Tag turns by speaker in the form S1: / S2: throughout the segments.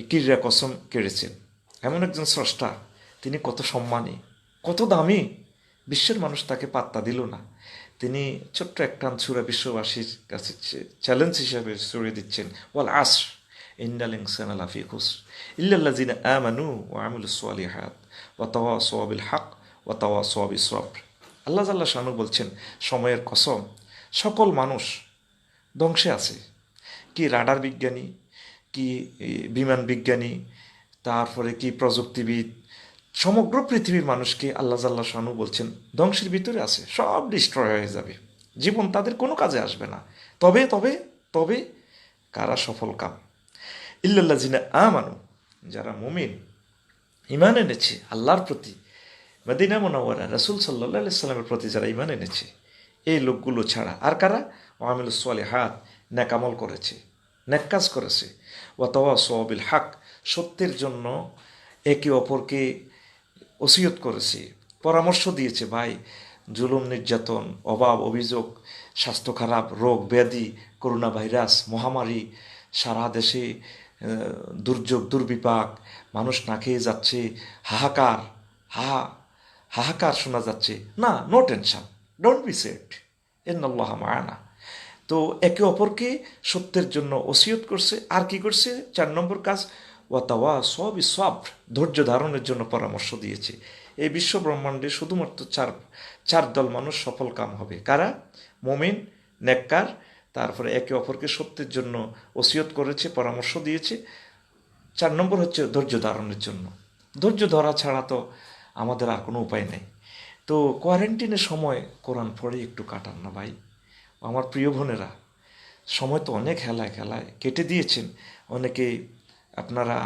S1: কিররা কসম কেড়েছেন। এমন একজন স্রষ্টা, তিনি কত সম্মানী, কত দামি, বিশ্বের মানুষ তাকে পাত্তা দিল না। তিনি ছোট্ট একটা সূরা বিশ্ববাসীর কাছে চ্যালেঞ্জ হিসাবে ছড়িয়ে দিচ্ছেন, ওয়াল আসর ইন্নাল ইনসানা লাফি খুসর ইল্লাল্লাযিনা আমানু ওয়া আমিলুস সালিহাত ওয়া তাওয়াসাউ বিল হক ওয়া তাওয়াসাউ বিস সবর। আল্লাহ জাল্লা শানু বলছেন, সময়ের কসম, সকল মানুষ ধ্বংসে আছে। কি রাডার বিজ্ঞানী, কি বিমান বিজ্ঞানী, তারপরে কি প্রযুক্তিবিদ, সমগ্র পৃথিবীর মানুষকে আল্লাহ জাল্লা শানু বলছেন ধ্বংসের ভিতরে আছে, সব ডিস্ট্রয় হয়ে যাবে, জীবন তাদের কোনো কাজে আসবে না। তবে তবে তবে কারা সফল কাম, ইল্লাল্লাযিনা আমানু, যারা মুমিন, ইমান এনেছে আল্লাহর প্রতি, মদিনা মুনাওয়ারা রাসূল সাল্লাল্লাহু আলাইহি সাল্লামের প্রতি যারা ইমান এনেছে, এই লোকগুলো ছাড়া আর কারা, ওয়া আমিলুস সালিহাত, নেক আমল করেছে, নেক কাজ করেছে, ওয়া তাওয়াসাউ বিল হক, সত্যের জন্য একে অপরকে ওসিয়ত করেছে, পরামর্শ দিয়েছে, ভাই জুলুম নির্যাতন, অভাব অভিযোগ, স্বাস্থ্য খারাপ, রোগ ব্যাধি, করোনা ভাইরাস, মহামারী, সারা দেশে দুর্যোগ দুর্বিপাক, মানুষ না খেয়ে যাচ্ছে, হাহাকার, হা হাহাকার শোনা যাচ্ছে, না, no tension, don't be sad, ইন্নাল্লাহা মা'ানা। তো একে অপরকে সত্যের জন্য ওসিয়ত করছে। আর কি করছে, 4 নম্বর কাজ, ওয়াতাওয়া সবই সব, ধৈর্য ধারণের জন্য পরামর্শ দিয়েছে। এই বিশ্ব ব্রহ্মাণ্ডে শুধুমাত্র চার দল মানুষ সফল কাম হবে, কারা, মুমিন, নেককার, তারপরে একে অপরকে সত্যের জন্য ওসিয়ত করেছে, পরামর্শ দিয়েছে। 4 নম্বর হচ্ছে ধৈর্য ধারণের জন্য। ধৈর্য ধরা ছাড়া তো আমাদের আর কোনো উপায় নেই। তো কোয়ারেন্টিনের সময় কোরআন পড়ে একটু কাটান না ভাই, আমার প্রিয় বোনেরা। সময় তো অনেক হেলায় খেলায় কেটে দিয়েছেন। অনেকে আপনারা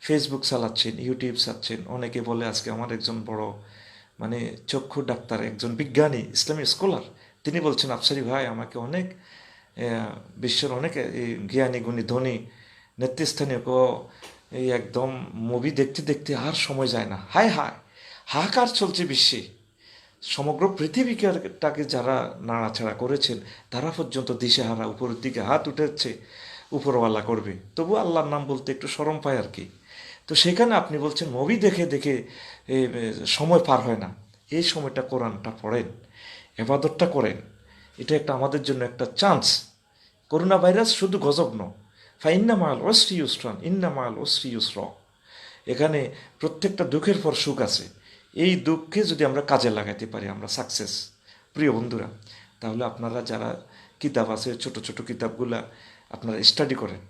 S1: ফেসবুক চালাচ্ছেন, ইউটিউব চাচ্ছেন, অনেকে বলে, আজকে আমার একজন বড় মানে চক্ষু ডাক্তার, একজন বিজ্ঞানী, ইসলামী স্কলার, তিনি বলছেন, আফসারি ভাই আমাকে অনেক বিশ্বের অনেক জ্ঞানী গুণী ধনী নেতৃস্থানীয় এই একদম মুভি দেখতে দেখতে আর সময় যায় না। হায় হায়, হাহাকার চলছে বিশ্বে, সমগ্র পৃথিবীটাকে যারা নাড়াচাড়া করেছেন তারা পর্যন্ত দিশেহারা, উপরের দিকে হাত উঠেছে, উপরওয়ালা করবে, তবু আল্লাহর নাম বলতে একটু শরম পায় আর কি। তো সেখানে আপনি বলছেন মুভি দেখে দেখে সময় পার হয় না। এই সময়টা কোরআনটা পড়েন, এবাদতটা করেন, এটা একটা আমাদের জন্য একটা চান্স। করোনা ভাইরাস শুধু গজব ন, ইন্না মাল ওসরি ইউসরান, ইন্না মাল ওসরি ইউসর, এখানে প্রত্যেকটা দুঃখের পর সুখ আছে। এই দুঃখে যদি আমরা কাজে লাগাতে পারি, আমরা সাকসেস। প্রিয় বন্ধুরা, তাহলে আপনারা যারা কিতাব আছে, ছোট ছোট কিতাবগুলা আপনারা স্টাডি করেন,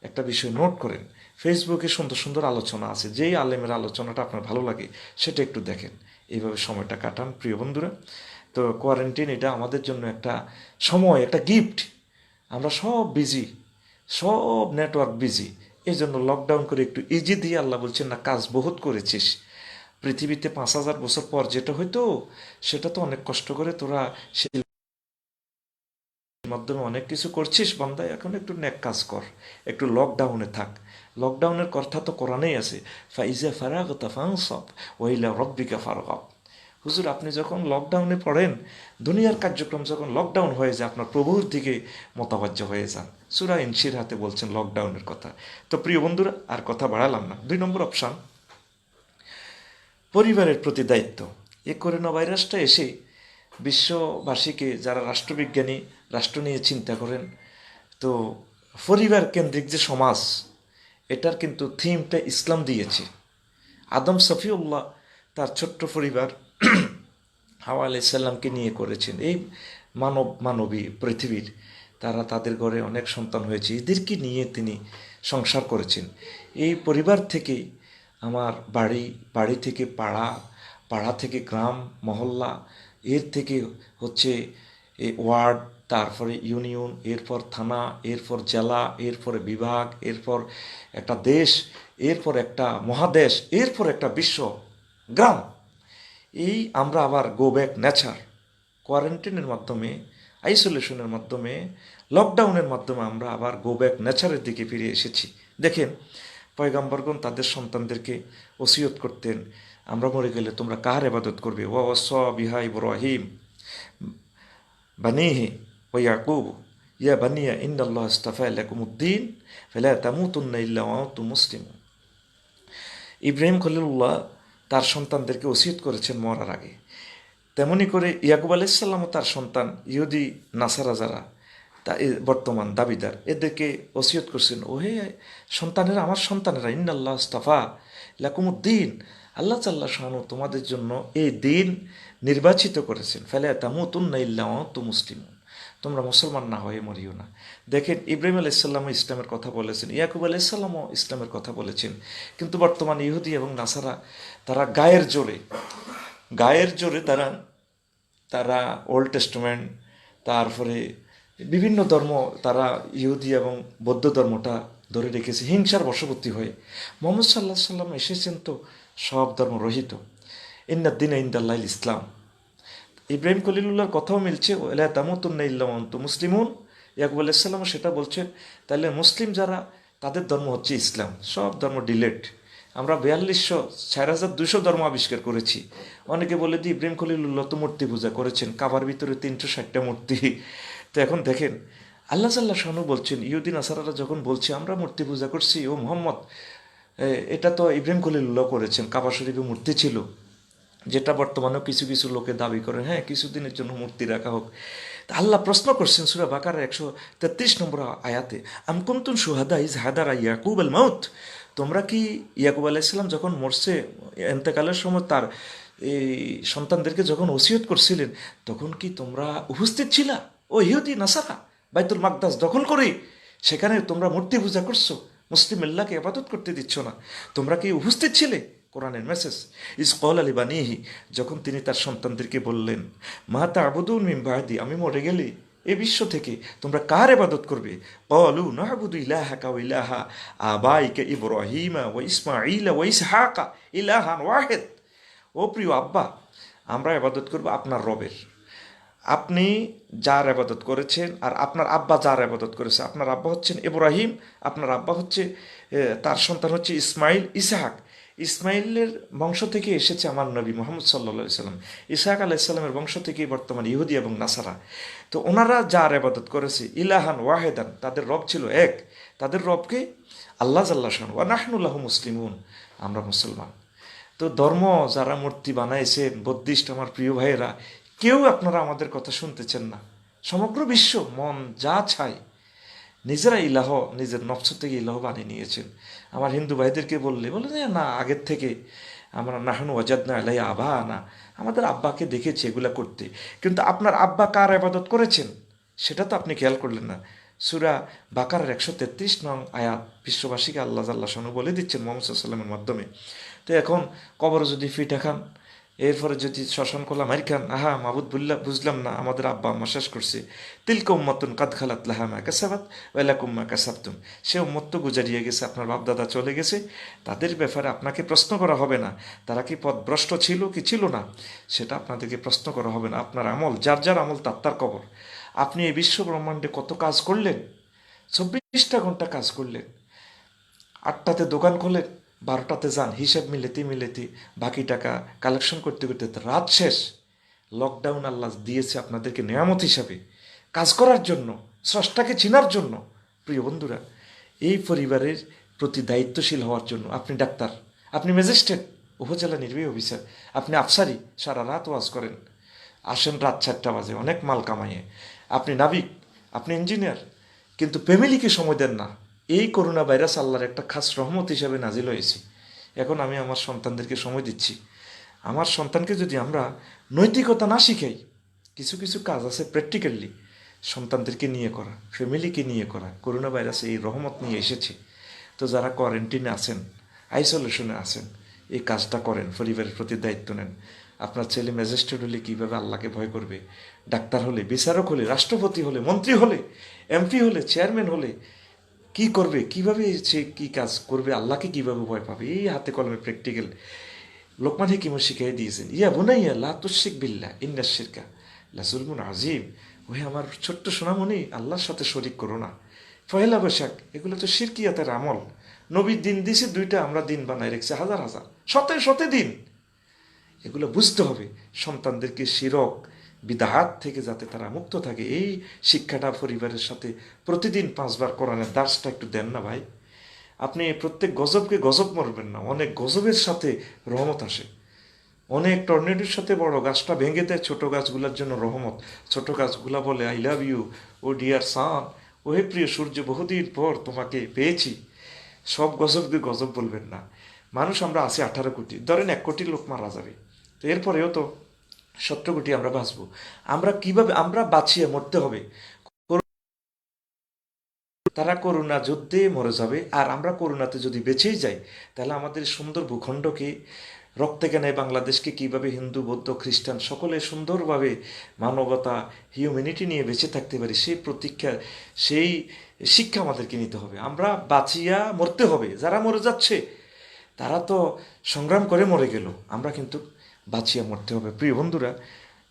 S1: একটা বিষয় নোট করেন। ফেসবুকে সুন্দর সুন্দর আলোচনা আছে, যেই আলেমের আলোচনাটা আপনার ভালো লাগে সেটা একটু দেখেন, এইভাবে সময়টা কাটান প্রিয় বন্ধুরা। তো কোয়ারেন্টিন এটা আমাদের জন্য একটা সময়, একটা গিফট। আমরা সব বিজি, সব নেটওয়ার্ক বিজি, এই জন্য লকডাউন করে একটু ইজি দিয়ে আল্লাহ বলছেন, না কাজ বহুত করেছিস, পৃথিবীতে 5,000 বছর পর যেটা হইতো সেটা তো অনেক কষ্ট করে তোরা সেই মাধ্যমে অনেক কিছু করছিস বান্দা, এখন একটু নেক কাজ কর, একটু লকডাউনে থাক। লকডাউনের কথা তো কোরআনেই আছে, ফাইজা ফারাগতা ফানসাব ওয়াইলা রব্বিকা ফারগাব। হুজুর, আপনি যখন লকডাউনে পড়েন, দুনিয়ার কার্যক্রম যখন লকডাউন হয়ে যায়, আপনার প্রভুর দিকে মতাবাজ্য হয়ে যান। সূরা ইনশিরাতে বলছেন লকডাউনের কথা। তো প্রিয় বন্ধুরা, আর কথা বাড়ালাম না। 2 নম্বর অপশান, পরিবারের প্রতি দায়িত্ব। এই করোনা ভাইরাসটা এসে বিশ্ববাসীকে, যারা রাষ্ট্রবিজ্ঞানী, রাষ্ট্র নিয়ে চিন্তা করেন, তো পরিবার কেন্দ্রিক যে সমাজ, এটার কিন্তু থিমটা ইসলাম দিয়েছে। আদম সফিউল্লাহ তার ছোট্ট পরিবার হাওয়া আলাইসাল্লামকে নিয়ে করেছেন। এই মানবী পৃথিবীর, তারা তাদের ঘরে অনেক সন্তান হয়েছে, এদেরকে নিয়ে তিনি সংসার করেছেন। এই পরিবার থেকেই আমার বাড়ি, বাড়ি থেকে পাড়া, পাড়া থেকে গ্রাম মহল্লা, এর থেকে হচ্ছে এই ওয়ার্ড, তারপরে ইউনিয়ন, এরপর থানা, এরপর জেলা, এরপরে বিভাগ, এরপর একটা দেশ, এরপর একটা মহাদেশ, এরপর একটা বিশ্ব, গ্রাম। এই আমরা আবার গো ব্যাক নেচার, কোয়ারেন্টাইনের মাধ্যমে, আইসোলেশনের মাধ্যমে, লকডাউনের মাধ্যমে আমরা আবার গো ব্যাক নেচারের দিকে ফিরে এসেছি। দেখেন, পয়গাম্বরগণ তাদের সন্তানদেরকে ওসিয়ত করতেন, আমরা মরে গেলে তোমরা কার ইবাদত করবে, ওয়া বিহা ইব্রাহিম বানিহি ওয়া ইয়াকুব ইয়া বানিয়া ইন্নাল্লাহ ইস্তাফা লাকুমুদ্দিন ফালা তামুতুন্না ইল্লা ওয়া আনতুম মুসলিমুন। ইব্রাহিম খলিলুল্লাহ তার সন্তানদেরকে ওসিয়ত করেছেন মরার আগে। তেমনি করে ইয়াকুব আলাইসাল্লামও তার সন্তান ইহুদি নাসারা যারা তা বর্তমান দাবিদার এদেরকে ওসিয়ত করছেন, ওহে সন্তানেরা, আমার সন্তানেরা, ইন্নাল্লাহ ইস্তাফা লাকুমুদ্দিন, আল্লাহ তাআলা শানু তোমাদের জন্য এই দিন নির্বাচিত করেছেন, ফালা তামুতুন্না ইল্লা ওয়া আনতুম মুসলিমুন, তোমরা মুসলমান না হয়ে মরিও না। দেখেন ইব্রাহিম আলাইসাল্লামও ইসলামের কথা বলেছেন, ইয়াকুব আলাইসাল্লামও ইসলামের কথা বলেছেন, কিন্তু বর্তমান ইহুদি এবং নাসারা তারা গায়ের জোরে তারা তারা ওল্ড টেস্টমেন্ট, তারপরে বিভিন্ন ধর্ম, তারা ইহুদি এবং বৌদ্ধ ধর্মটা ধরে রেখেছে হিংসার বশবর্তী হয়ে। মোহাম্মদ সাল্লাহ সাল্লাম এসেছেন তো সব ধর্ম রহিত, ইন্নাদ্দিন ইনদাল্লাহ ইসলাম। ইব্রাহিম খলিলুল্লাহর কথাও মিলছে, ওলা তামুতুন্না ইল্লা ওয়া আনতুম মুসলিমুন। ইয়াকুব আলাইসাল্লামও সেটা বলছেন। তাহলে মুসলিম যারা, তাদের ধর্ম হচ্ছে ইসলাম, সব ধর্ম ডিলেট। আমরা 4200 ধর্ম আবিষ্কার করেছি। অনেকে বলে দিই ইব্রাহিম খলিলুল্লাহ তো মূর্তি পূজা করেছেন, কাবার ভিতরে 360টা মূর্তি। তো এখন দেখেন আল্লাহ সাল্লাহ শানু বলছেন, ইহুদিন আসারারা যখন বলছে আমরা মূর্তি পূজা করছি, ও মোহাম্মদ এটা তো ইব্রাহিম খলিলুল্লাহ করেছেন, কাবা শরীফে মূর্তি ছিল, যেটা বর্তমানেও কিছু কিছু লোকে দাবি করেন, হ্যাঁ কিছুদিনের জন্য মূর্তি রাখা হোক। তা আল্লাহ প্রশ্ন করছেন সূরা বাকারার 133 নম্বর আয়াতে, আম কুনতুম শুহাদা ইজ হাদারা ইয়াকুব আল মাউত, তোমরা কি ইয়াকুব আলাইসাল্লাম যখন মরছে, এন্তেকালের সময় তার এই সন্তানদেরকে যখন ওসিয়ত করছিলেন, তখন কি তোমরা উপস্থিত ছিলা? ও ইহুদি নাসারা বাইতুল মাকদাস দখল করে সেখানে তোমরা মূর্তি পূজা করছো, মুসলিম আল্লাহকে ইবাদত করতে দিচ্ছ না, তোমরা কি উপস্থিত ছিলে? কোরআনের মেসেজ। ইসকল আলী বানিহি, যখন তিনি তার সন্তানদেরকে বললেন, মা তা'বুদুন মিন বা'দি, আমি মরে গেলে এ বিশ্ব থেকে তোমরা কার ইবাদত করবে? ক্বালু না'বুদু ইলাহাকা ওয়া ইলাহা আবাইকা ইব্রাহিমা ওয়া ইসমাঈলা ওয়া ইসহাকা ইলাহান ওয়াহিদ। ও প্রিয় আব্বা, আমরা ইবাদত করব আপনার রবের, আপনি যার ইবাদত করেছেন, আর আপনার আব্বা যার ইবাদত করেছে। আপনার আব্বা হচ্ছেন ইব্রাহিম, আপনার আব্বা হচ্ছে, তার সন্তান হচ্ছে ইসমাইল, ইসহাক। ইসমাইলের বংশ থেকে এসেছে আমার নবী মুহাম্মদ সাল্লাল্লাহু আলাইহি সাল্লাম। ইসহাক আলাইহিসসালামের বংশ থেকেই বর্তমান ইহুদি এবং নাসারা। তো ওনারা যার ইবাদত করেছে, ইলাহান ওয়াহেদান, তাদের রব ছিল এক, তাদের রবকে আল্লাহ জাল্লা শানহু, ওয়া নাহনু লাহু মুসলিমুন, আমরা মুসলমান। তো ধর্ম যারা মূর্তি বানাইছেন, বুদ্ধিস্ট আমার প্রিয় ভাইয়েরা, কেউ আপনারা আমাদের কথা শুনতেছেন না। সমগ্র বিশ্ব মন যা চায় নিজেরা ইলাহ, নিজের নফস থেকে ইলাহ বানিয়ে নিয়েছেন। আমার হিন্দু ভাইদেরকে বলে না আগের থেকে আমরা নাহনু ওয়াজাদনা আলাইহি আবানা, আমাদের আব্বাকে দেখেছি এগুলা করতে। কিন্তু আপনার আব্বা কার ইবাদত করেছেন সেটা তো আপনি খেয়াল করলেন না। সূরা বাকারার 133 নং আয়াত বিশ্ববাসীকে আল্লাহ জাল্লা শানহু বলে দিচ্ছেন মুহাম্মদ সাল্লাল্লাহু আলাইহি ওয়াসাল্লামের মাধ্যমে। তো এখন কবরে যদি ফিটা খান, এরপরে যদি শ্মশান খোলা মারি খান, আহা মাবুদ বুঝলাম না, আমাদের আব্বা আম্মা শেষ করছে, তিলকা উম্মাতুন কাদ খালাত লাহা মা কাসাবাত ওয়া লাকুম মা কাসাবতুম, সে উম্মত তো গুজারিয়ে গেছে, আপনার বাপ দাদা চলে গেছে, তাদের ব্যাপারে আপনাকে প্রশ্ন করা হবে না। তারা কি পথভ্রষ্ট ছিল কি ছিল না সেটা আপনাদেরকে প্রশ্ন করা হবে না। আপনার আমল, যার যার আমল তার তার কবর। আপনি এই বিশ্ব ব্রহ্মাণ্ডে কত কাজ করলেন? 24টা ঘন্টা কাজ করলেন, 8টাতে দোকান খোলেন, 12টাতে যান, হিসাব মিলেতে বাকি টাকা কালেকশন করতে করতে রাত শেষ। লকডাউন আল্লাহ দিয়েছে আপনাদেরকে নেয়ামত হিসাবে, কাজ করার জন্য, স্রষ্টাকে চিনার জন্য। প্রিয় বন্ধুরা, এই পরিবারের প্রতি দায়িত্বশীল হওয়ার জন্য, আপনি ডাক্তার, আপনি ম্যাজিস্ট্রেট, উপজেলা নির্বাহী অফিসার, আপনি আফসারি, সারা রাত ওয়াজ করেন, আসেন রাত 4টা বাজে অনেক মাল কামাইয়ে, আপনি নাবিক, আপনি ইঞ্জিনিয়ার, কিন্তু ফ্যামিলিকে সময় দেন না। এই করোনা ভাইরাস আল্লাহর একটা খাস রহমত হিসাবে নাজিল হয়েছে। এখন আমি আমার সন্তানদেরকে সময় দিচ্ছি। আমার সন্তানকে যদি আমরা নৈতিকতা না শিখাই, কিছু কিছু কাজ আছে প্র্যাকটিক্যালি সন্তানদেরকে নিয়ে করা, ফ্যামিলিকে নিয়ে করা। করোনা ভাইরাস এই রহমত নিয়ে এসেছে। তো যারা কোয়ারেন্টিনে আছেন, আইসোলেশনে আছেন, এই কাজটা করেন, পরিবারের প্রতি দায়িত্ব নেন। আপনার ছেলে ম্যাজিস্ট্রেট হলে কীভাবে আল্লাহকে ভয় করবে, ডাক্তার হলে, বিচারক হলে, রাষ্ট্রপতি হলে, মন্ত্রী হলে, এমপি হলে, চেয়ারম্যান হলে কি করবে, কিভাবে সে কি কাজ করবে, আল্লাহকে কিভাবে ভয় পাবে, এই হাতে কলমে প্র্যাকটিক্যাল লোকমান হিকিম শিখিয়ে দিয়েছেন। ইয়া বুনাইয়া লা তুশরিক বিল্লাহ ইন্নাশ শিরকা লাযুলমুন আযীম, ওহে আমার ছোট্ট সোনামণি, আল্লাহর সাথে শরিক করো না। পহেলা বৈশাখ এগুলো তো শিরকিয়াতের আমল। নবীর দিন দিছে 2টা, আমরা দিন বানাই রেখেছি হাজার হাজার, শতে শতে দিন। এগুলো বুঝতে হবে। সন্তানদেরকে শিরক, বিদআত থেকে যাতে তারা মুক্ত থাকে, এই শিক্ষাটা পরিবারের সাথে প্রতিদিন 5 বার কোরআনের দার্সটা একটু দেন না ভাই। আপনি প্রত্যেক গজবকে গজব মরবেন না, অনেক গজবের সাথে রহমত আসে। অনেক টর্নেডোর সাথে বড় গাছটা ভেঙে দেয় ছোট গাছগুলোর জন্য রহমত। ছোট গাছগুলা বলে I love you o dear sun, ওহে প্রিয় সূর্য বহুদিন পর তোমাকে পেয়েছি। সব গজবকে গজব বলবেন না। মানুষ আমরা আছি 18 কোটি, ধরেন 1 কোটি লোক মারা যাবে, তো এরপরেও তো 17 কোটি আমরা বাঁচবো। আমরা কিভাবে, আমরা বাঁচিয়ে মরতে হবে। তারা করুণা যুদ্ধে মরে যাবে, আর আমরা করুণাতে যদি বেঁচেই যাই, তাহলে আমাদের সুন্দর ভূখণ্ডকে, রক্তে জ্ঞানে বাংলাদেশকে কিভাবে হিন্দু বৌদ্ধ খ্রিস্টান সকলে সুন্দরভাবে মানবতা হিউম্যানিটি নিয়ে বেঁচে থাকতে পারি, সেই প্রতীক্ষা, সেই শিক্ষা আমাদেরকে নিতে হবে। আমরা বাঁচিয়া মরতে হবে। যারা মরে যাচ্ছে তারা তো সংগ্রাম করে মরে গেল, আমরা কিন্তু বাঁচিয়া মরতে হবে প্রিয় বন্ধুরা।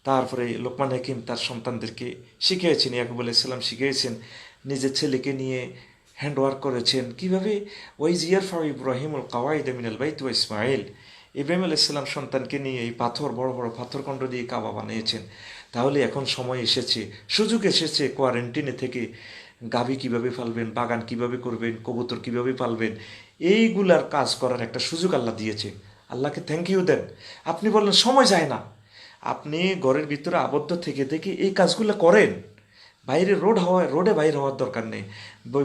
S1: তারপরে লোকমান হাকিম তার সন্তানদেরকে শিখিয়েছেন, ইয়াকুব আলাইহিস সালাম শিখিয়েছেন, নিজের ছেলেকে নিয়ে হ্যান্ডওয়ার্ক করেছেন কিভাবে। ওয়াইজ ইয়ারফাউ ইব্রাহিমুল কাওয়াইদা মিনাল বাইত ওয়া ইসমাঈল, ইব্রাহিম আলাইহিস সালাম সন্তানকে নিয়ে এই পাথর, বড় বড় পাথরখণ্ড দিয়ে কাবা বানিয়েছেন। তাহলে এখন সময় এসেছে, সুযোগ এসেছে, কোয়ারেন্টিনে থেকে গাভী কিভাবে পালবেন, বাগান কিভাবে করবেন, কবুতর কিভাবে পালবেন, এইগুলার কাজ করার একটা সুযোগ আল্লাহ দিয়েছে। আল্লাহকে থ্যাংক ইউ দেন। আপনি বললেন সময় যায় না, আপনি ঘরের ভিতরে আবদ্ধ থেকে দেখে এই কাজগুলো করেন। বাইরে রোডে বাইরে হওয়ার দরকার নেই।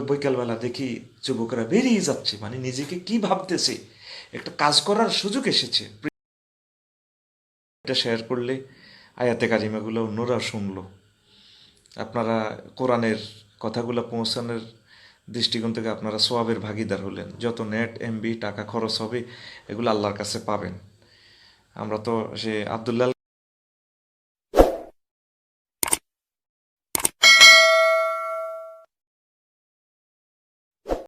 S1: বৈকালবেলা দেখি যুবকরা বেরিয়ে যাচ্ছে, মানে নিজেকে কি ভাবতেছে, একটা কাজ করার সুযোগ এসেছে। এটা শেয়ার করলে আয়াতে কারিমাগুলো অন্যরা শুনলো, আপনারা কোরআনের কথাগুলো পৌঁছানোর দৃষ্টিকোণ থেকে আপনারা সোয়াবের ভাগিদার হলেন। যত নেট এমবি টাকা খরচ হবে এগুলো আল্লাহর কাছে পাবেন। আমরা তো সে আবদুল্লাহ